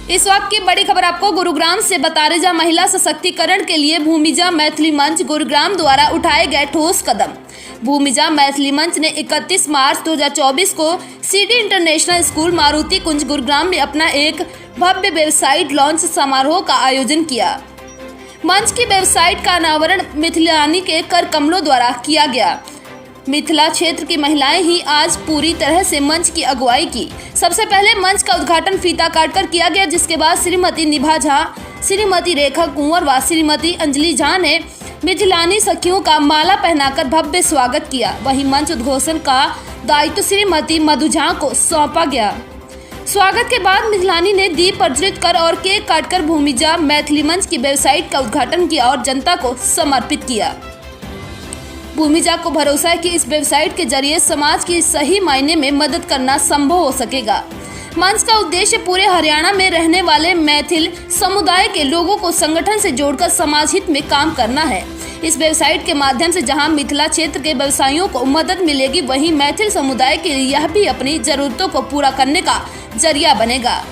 इस वक्त की बड़ी खबर आपको गुरुग्राम से बता रहे, जहां महिला सशक्तिकरण के लिए भूमिजा मैथिली मंच गुरुग्राम द्वारा उठाए गए ठोस कदम। भूमिजा मैथिली मंच ने 31 मार्च 2024 को सीडी इंटरनेशनल स्कूल मारुति कुंज गुरुग्राम में अपना एक भव्य वेबसाइट लॉन्च समारोह का आयोजन किया। मंच की वेबसाइट का अनावरण मिथिलानी के कर कमलों द्वारा किया गया। मिथिला क्षेत्र की महिलाएं ही आज पूरी तरह से मंच की अगुवाई की। सबसे पहले मंच का उद्घाटन फीता काटकर किया गया, जिसके बाद श्रीमती निभा झा, श्रीमती रेखा कुंवर व श्रीमती अंजलि झा ने मिथिलानी सखियों का माला पहनाकर भव्य स्वागत किया। वहीं मंच उद्घोषण का दायित्व श्रीमती मधु झा को सौंपा गया। स्वागत के बाद मिथिलानी ने दीप प्रज्वलित कर और केक काटकर भूमिजा मैथिली मंच की वेबसाइट का उद्घाटन किया और जनता को समर्पित किया। भूमिजा को भरोसा है कि इस वेबसाइट के जरिए समाज की सही मायने में मदद करना संभव हो सकेगा। मंच का उद्देश्य पूरे हरियाणा में रहने वाले मैथिल समुदाय के लोगों को संगठन से जोड़कर समाज हित में काम करना है। इस वेबसाइट के माध्यम से जहां मिथिला क्षेत्र के व्यवसायियों को मदद मिलेगी, वहीं मैथिल समुदाय के लिए यह भी अपनी जरूरतों को पूरा करने का जरिया बनेगा।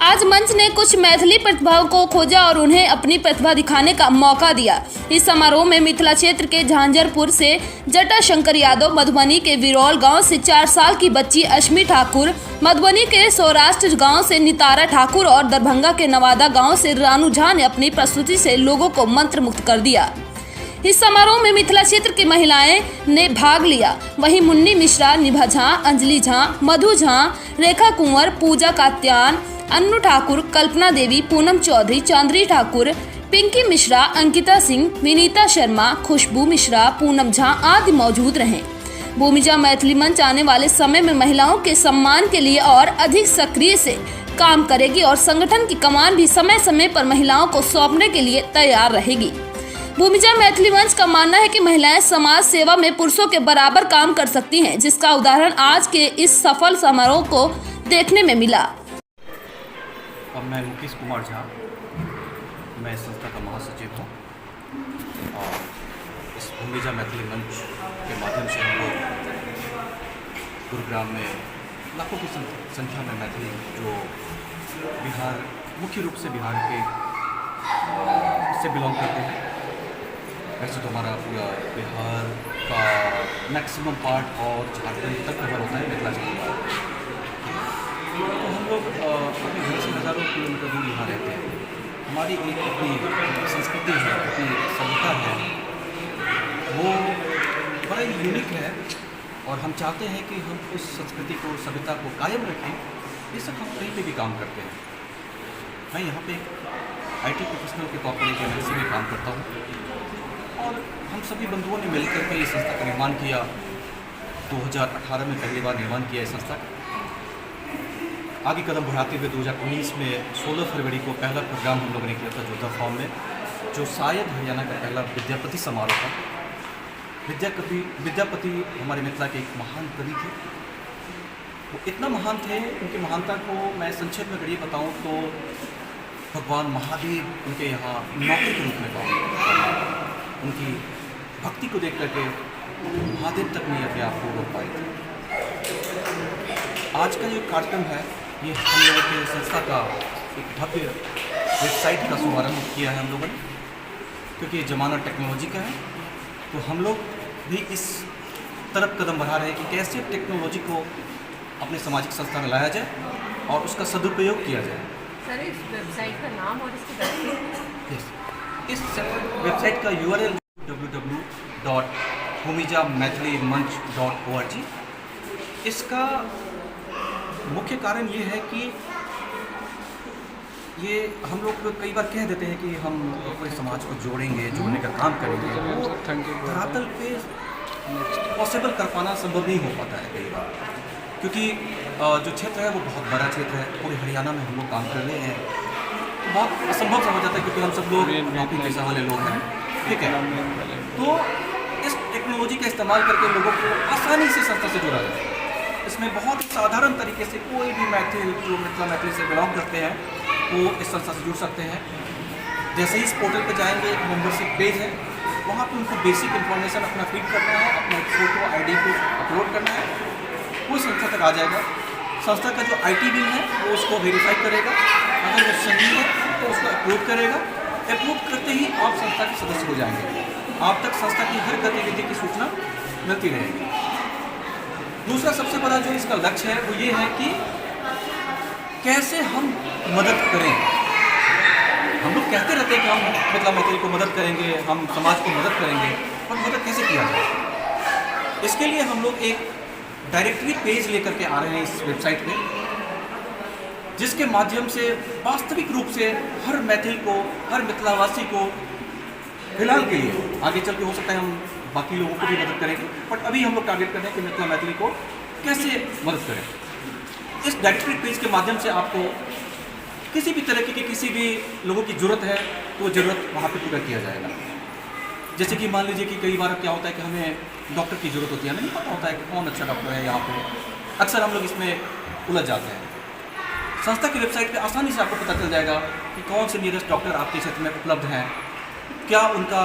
आज मंच ने कुछ मैथिली प्रतिभाओं को खोजा और उन्हें अपनी प्रतिभा दिखाने का मौका दिया। इस समारोह में मिथिला क्षेत्र के झांझरपुर से जटा शंकर यादव, मधुबनी के विरौल गांव से 4 साल की बच्ची अश्मी ठाकुर, मधुबनी के सौराष्ट्र गांव से नितारा ठाकुर और दरभंगा के नवादा गांव से रानू झा ने अपनी प्रस्तुति से लोगों को मंत्र मुक्त कर दिया। इस समारोह में मिथिला क्षेत्र की महिलाएं ने भाग लिया। वहीं मुन्नी मिश्रा, निभा झा, अंजलि झा, मधु झा, रेखा कुंवर, पूजा कात्यान, अन्नू ठाकुर, कल्पना देवी, पूनम चौधरी, चांदनी ठाकुर, पिंकी मिश्रा, अंकिता सिंह, विनीता शर्मा, खुशबू मिश्रा, पूनम झा आदि मौजूद रहे। भूमिजा मैथिली मंच आने वाले समय में महिलाओं के सम्मान के लिए और अधिक सक्रिय से काम करेगी और संगठन की कमान भी समय समय पर महिलाओं को सौंपने के लिए तैयार रहेगी। भूमिजा मैथिली मंच का मानना है कि महिलाएं समाज सेवा में पुरुषों के बराबर काम कर सकती हैं, जिसका उदाहरण आज के इस सफल समारोह को देखने में मिला। अब मैं मुकेश कुमार झा, मैं संस्था का महासचिव हूँ और इस भूमिजा मैथिली मंच के माध्यम से हम लोग गुरुग्राम में लाखों की संख्या में मैथिली जो बिहार, मुख्य रूप से बिहार के से बिलोंग करते हैं। वैसे तो हमारा पूरा बिहार का मैक्सिमम पार्ट और झारखंड तक कवर होता है मिथिला क्षेत्र। तो हम लोग अपने घर से हज़ारों किलोमीटर दूर यहाँ रहते हैं। हमारी एक अपनी संस्कृति है, अपनी सभ्यता है, वो बड़ा यूनिक है और हम चाहते हैं कि हम उस संस्कृति को, सभ्यता को कायम रखें। बेशक हम कहीं पे भी काम करते हैं। मैं यहाँ पे IT प्रोफेशनल के तौर पर एक MNC में काम करता हूँ और हम सभी बंधुओं ने मिलकर के इस संस्था का निर्माण किया। 2018 में पहली बार निर्माण किया इस संस्था। आगे कदम बढ़ाते हुए 2019 में 16 फरवरी को पहला प्रोग्राम हम लोगों ने किया था जोधा फॉर्म में, जो शायद हरियाणा का पहला विद्यापति समारोह था। विद्यापति हमारे मिथिला के एक महान कवि थे। वो इतना महान थे, उनकी महानता को मैं संक्षेप में अगर ये बताऊँ तो भगवान महादेव उनके यहाँ नौकर के रूप में पाए। उनकी भक्ति को देख करके महादेव तक नहीं अपने आप को रोक पाए थे। आज का जो कार्यक्रम है, ये हम लोगों के संस्था का एक भव्य वेबसाइट का शुभारंभ किया है हम लोगों ने, क्योंकि ये ज़माना टेक्नोलॉजी का है। तो हम लोग भी इस तरफ कदम बढ़ा रहे हैं कि कैसे टेक्नोलॉजी को अपने सामाजिक संस्था में लाया जाए और उसका सदुपयोग किया जाए। सर, इस वेबसाइट का नाम और इसकी वेबसाइट, इस वेबसाइट का URL www.bhumijamathilymanch.org। इसका मुख्य कारण ये है कि ये हम लोग कई बार कह देते हैं कि हम पूरे समाज को जोड़ने का काम करेंगे, वो धरातल पे पॉसिबल कर पाना संभव नहीं हो पाता है कई बार, क्योंकि जो क्षेत्र है वो बहुत बड़ा क्षेत्र है। पूरे हरियाणा में हम लोग काम कर रहे हैं, तो बहुत असंभव समझ जाता है, क्योंकि हम सब लोग नौकरी पेशा वाले लोग हैं, ठीक है। तो इस टेक्नोलॉजी का इस्तेमाल करके लोगों को आसानी से संस्था से जोड़ा जाए। इसमें बहुत साधारण तरीके से कोई भी मैथिल जो मैथिली से बिलोंग करते हैं वो इस संस्था से जुड़ सकते हैं। जैसे ही इस पोर्टल पर जाएंगे, एक मेंबरशिप पेज है, वहाँ पे उनको बेसिक इन्फॉर्मेशन अपना फीड करना है, अपना एक फ़ोटो ID को अपलोड करना है, वो संस्था तक आ जाएगा। संस्था का जो IT विंग है वो उसको वेरीफाई करेगा। अगर अगर वो सही है तो उसको अप्रूव करेगा। अप्रूव करते ही आप संस्था के सदस्य हो जाएंगे। आप तक संस्था की हर गतिविधि की सूचना मिलती रहेगी। दूसरा सबसे बड़ा जो इसका लक्ष्य है वो ये है कि कैसे हम मदद करें। हम लोग कहते रहते हैं कि हम मिथिला मैथिल को मदद करेंगे, हम समाज को मदद करेंगे, पर मदद कैसे किया जाए। इसके लिए हम लोग एक डायरेक्टरी पेज लेकर के आ रहे हैं इस वेबसाइट पे, जिसके माध्यम से वास्तविक रूप से हर मैथिल को, हर मिथिलावासी को फिलहाल के लिए, आगे चल के हो सकता है हम बाकी लोगों को भी मदद करेंगे, बट अभी हम लोग टारगेट कर रहे हैं कि मिथिला मैथिली को कैसे मदद करें। इस डायरेक्टरी पेज के माध्यम से आपको किसी भी तरह की किसी भी लोगों की ज़रूरत है तो वो ज़रूरत वहाँ पे पूरा किया जाएगा। जैसे कि मान लीजिए कि कई बार क्या होता है कि हमें डॉक्टर की ज़रूरत होती है, हमें नहीं पता होता है कि कौन अच्छा डॉक्टर है यहाँ पे, अक्सर हम लोग इसमें उलझ जाते हैं। संस्था की वेबसाइट पे आसानी से आपको पता चल जाएगा कि कौन से नियरेस्ट डॉक्टर आपके क्षेत्र में उपलब्ध हैं, क्या उनका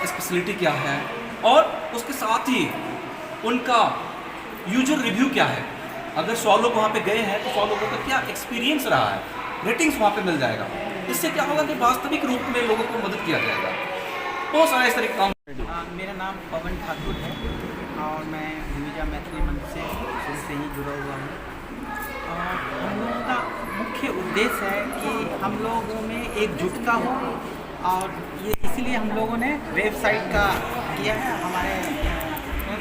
स्पेशलिटी क्या है, और उसके साथ ही उनका यूजर रिव्यू क्या है। अगर 100 लोग वहाँ पे गए हैं तो 100 लोगों का क्या एक्सपीरियंस रहा है, रेटिंग्स वहाँ पे मिल जाएगा। इससे क्या होगा कि वास्तविक रूप में लोगों को मदद किया जाएगा। बहुत सारा इस तरह का काम। मेरा नाम पवन ठाकुर है और मैं भूमिजा मैथिली मंच से शुरू से ही जुड़ा हुआ हूँ। और हम लोगों का मुख्य उद्देश्य है कि हम लोगों में एकजुटता हो, और ये इसलिए हम लोगों ने वेबसाइट का किया है। हमारे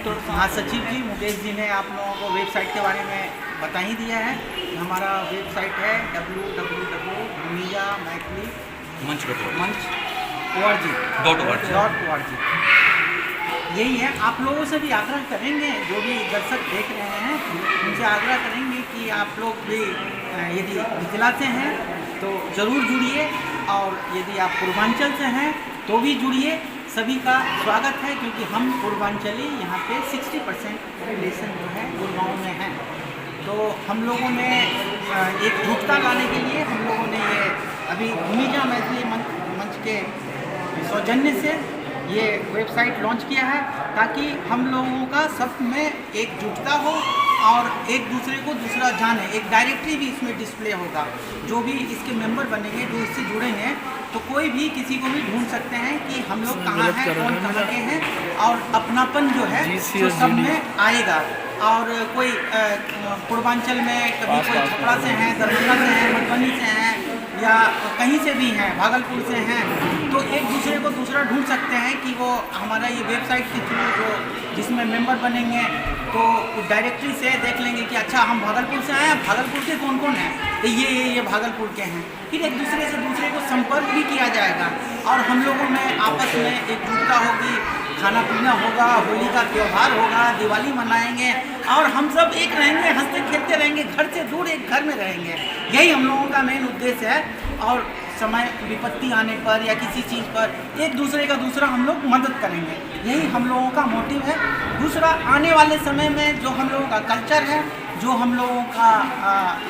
महासचिव जी मुकेश जी ने आप लोगों को वेबसाइट के बारे में बता ही दिया है। हमारा वेबसाइट है www.bhumijamathilymanch.org। यही है। आप लोगों से भी आग्रह करेंगे, जो भी दर्शक देख रहे हैं उनसे आग्रह करेंगे कि आप लोग भी यदि मिथिला से हैं तो ज़रूर जुड़िए, और यदि आप पूर्वांचल से हैं तो भी जुड़िए। सभी का स्वागत है, क्योंकि हम पूर्वांचली यहाँ पे 60% पॉपुलेशन जो है गुड़गांव में है। तो हम लोगों ने एकजुटता लाने के लिए हम लोगों ने ये अभी भूमिजा मैथिली मंच के सौजन्य से ये वेबसाइट लॉन्च किया है, ताकि हम लोगों का सब में एकजुटता हो और एक दूसरे को दूसरा जाने। एक डायरेक्टरी भी इसमें डिस्प्ले होगा। जो भी इसके मेंबर बनेंगे, जो इससे जुड़ेंगे, तो कोई भी किसी को भी ढूंढ सकते हैं कि हम लोग कहाँ हैं, कौन कहाँ के हैं, और अपनापन जो है वो सब में आएगा। और कोई पूर्वांचल में कभी कोई छपरा से हैं, दरभंगा से हैं, मधुबनी से हैं, या कहीं से भी हैं, भागलपुर से हैं, तो एक दूसरे को दूसरा ढूंढ सकते हैं कि वो हमारा ये वेबसाइट के थ्रू जो जिसमें मेंबर बनेंगे तो डायरेक्टरी से देख लेंगे कि अच्छा हम भागलपुर से आए हैं, भागलपुर के कौन कौन हैं, तो ये भागलपुर के हैं। फिर एक दूसरे से दूसरे को संपर्क भी किया जाएगा, और हम लोगों में आपस में एकजुटता होगी, खाना पीना होगा, होली का त्यौहार होगा, दिवाली मनाएंगे, और हम सब एक रहेंगे, हंसते खेलते रहेंगे, घर से दूर एक घर में रहेंगे। यही हम लोगों का मेन उद्देश्य है। और समय विपत्ति आने पर या किसी चीज़ पर एक दूसरे का दूसरा हम लोग मदद करेंगे, यही हम लोगों का मोटिव है। दूसरा, आने वाले समय में जो हम लोगों का कल्चर है, जो हम लोगों का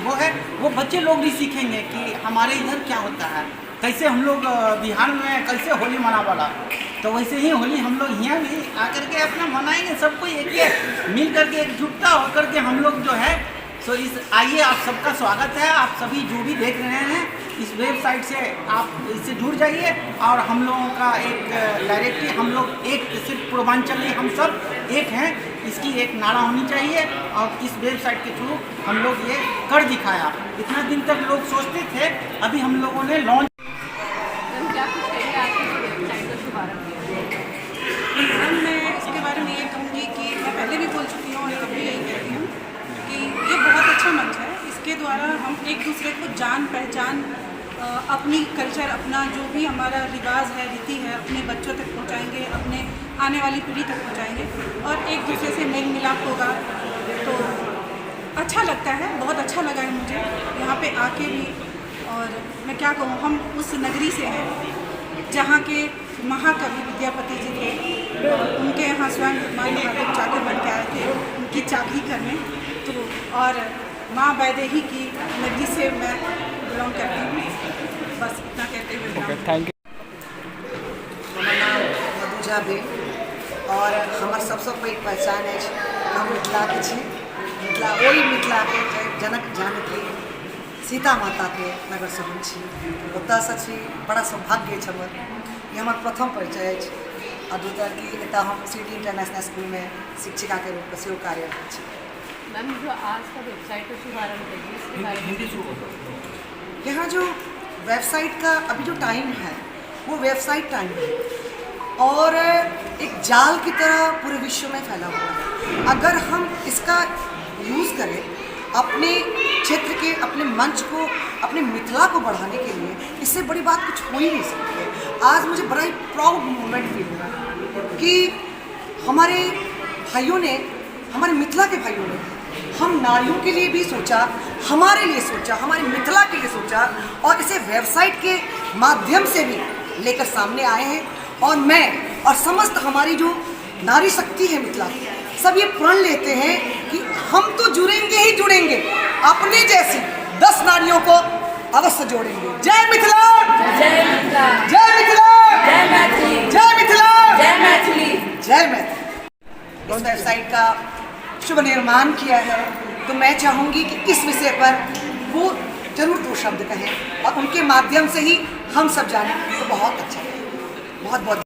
वो है, वो बच्चे लोग भी सीखेंगे कि हमारे इधर क्या होता है, कैसे हम लोग बिहार में कैसे होली मना वाला, तो वैसे ही होली हम लोग यहाँ भी आकर के अपना मनाएंगे। सबको एक मिल करके एकजुटता होकर के हम लोग जो है सो आइए, आप सबका स्वागत है। आप सभी जो भी देख रहे हैं इस वेबसाइट से आप इससे जुड़ जाइए, और हम लोगों का एक डायरेक्टली हम लोग एक सिर्फ पूर्वांचली हम सब एक हैं, इसकी एक नारा होनी चाहिए। और इस वेबसाइट के थ्रू हम लोग ये कर दिखाया। इतना दिन तक लोग सोचते थे, अभी हम लोगों ने लॉन्च। मैं इसके बारे में ये कहूँगी कि मैं पहले भी बोल चुकी हूँ और कभी यही कहती हूँ कि ये बहुत अच्छा मंच है। इसके द्वारा हम एक दूसरे को जान पहचान, अपनी कल्चर, अपना जो भी हमारा रिवाज है, रीति है, अपने बच्चों तक पहुँचाएंगे, अपने आने वाली पीढ़ी तक पहुँचाएंगे, और एक दूसरे से मेल मिलाप होगा। तो अच्छा लगता है, बहुत अच्छा लगा है मुझे यहाँ पे आके भी। और मैं क्या कहूँ, हम उस नगरी से हैं जहाँ के महाकवि विद्यापति जी थे, उनके यहाँ स्वयं माँ महादेव चाकर बन के आए थे उनकी चाबी करने। तो और माँ वैदेही की नगरी से मैं बिलोंग करती हूँ। बस इतना कहते हुए थैंक यू। हमर नाम मधुजा बे, और हमर सबसँ पैघ पहचान अछि हम मिथिलाके छी। मिथिला ओहि मिथिलाके जनक जानकी सीता माता के नगर से हम छी ओतऽ से छी बड़ा सौभाग्य अछि हमर ये हमार प्रथम परिचय अछि आ दोसर कि एतऽ हम सिटी इंटरनेशनल स्कूल में शिक्षिका के रूप में सेहो कार्यरत छी। मैम जो आज का वेबसाइट का शुभारंभ करिए इसके बारे में। हिंदी शुरू होता यहाँ जो वेबसाइट का अभी जो टाइम है वो वेबसाइट टाइम है और एक जाल की तरह पूरे विश्व में फैला हुआ है। अगर हम इसका यूज़ करें अपने क्षेत्र के अपने मंच को अपने मिथिला को बढ़ाने के लिए, इससे बड़ी बात कुछ हो ही नहीं सकती है। आज मुझे बड़ा ही प्राउड मोमेंट फील हो रहा है कि हमारे भाइयों ने, हमारे मिथिला के भाइयों ने हम नारियों के लिए भी सोचा, हमारे लिए सोचा, हमारी मिथिला के लिए सोचा और इसे वेबसाइट के माध्यम से भी लेकर सामने आए हैं। और मैं और समस्त हमारी जो नारी शक्ति है मिथिला की, सब ये प्रण लेते हैं कि हम तो जुड़ेंगे ही जुड़ेंगे, अपने जैसी 10 नारियों को अवश्य जोड़ेंगे। जय मिथिला, जय मिथिला, जय मिथिला, जय मैथिली, जय मिथिला, जय मैथिली, जय मैथिली। इस वेबसाइट का शुभ निर्माण किया है तो मैं चाहूँगी कि इस विषय पर वो जरूर 2 शब्द कहें और उनके माध्यम से ही हम सब जानें तो बहुत अच्छा है। बहुत बहुत